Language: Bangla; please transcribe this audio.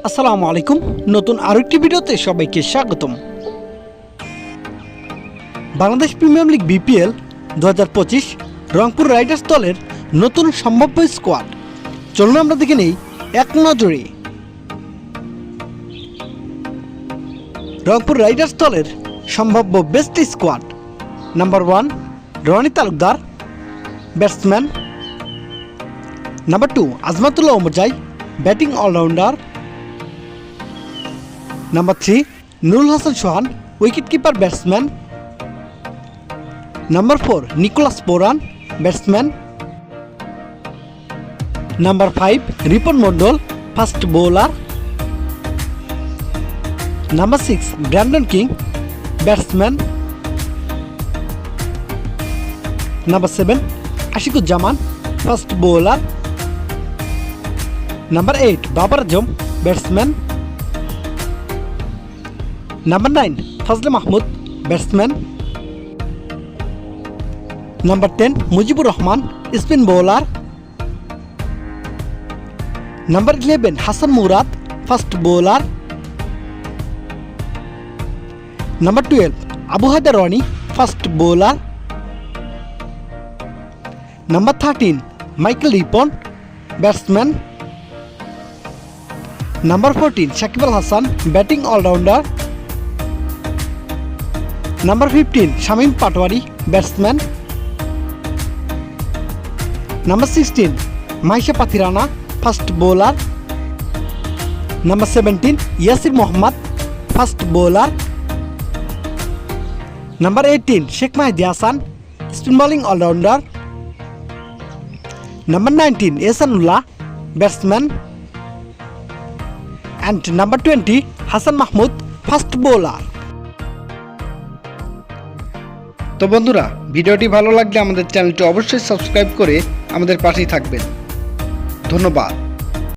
আসসালামু আলাইকুম। নতুন আরেকটি ভিডিওতে সবাইকে স্বাগতম। Bangladesh premier league BPL 2025 Rangpur Riders দলের নতুন সম্ভাব্য স্কোয়াড। চলুন আমরা দেখে নেই এক নজরে। রংপুর রাইডার্স দলের সম্ভাব্য best squad. Number 1 Roni Talukdar, batsman. Number 2 Azmatullah Omarzai, batting allrounder. Number 3 Nurul Hasan Sohan, wicket keeper batsman. Number 4 Nicholas Pooran, batsman. Number 5 Ripon Mondal, fast bowler. Number 6 Brandon King, batsman. Number 7 Ashiquzzaman, fast bowler. Number 8 Babar Azam, batsman. Number 9 Fazle Mahmud, batsman. Number 10 Mujibur Rahman, spin bowler. Number 11 Hasan Murad, fast bowler. Number 12 Abu Haidar Rony, fast bowler. Number 13 Michael Ripon, batsman. Number 14 Shakib Al Hasan, batting allrounder. Number 15 Shamim Patwari, batsman. Number 16 Maisha Pathirana, fast bowler. Number 17 Yasir Mohammad, fast bowler. Number 18 Sheikh Mahidi Hasan, spin bowling allrounder. Number 19 Ehsanullah, batsman. And number 20 Hasan Mahmud, fast bowler. তো বন্ধুরা, ভিডিওটি ভালো লাগলে আমাদের চ্যানেলটি অবশ্যই সাবস্ক্রাইব করে আমাদের পাশেই থাকবেন। ধন্যবাদ।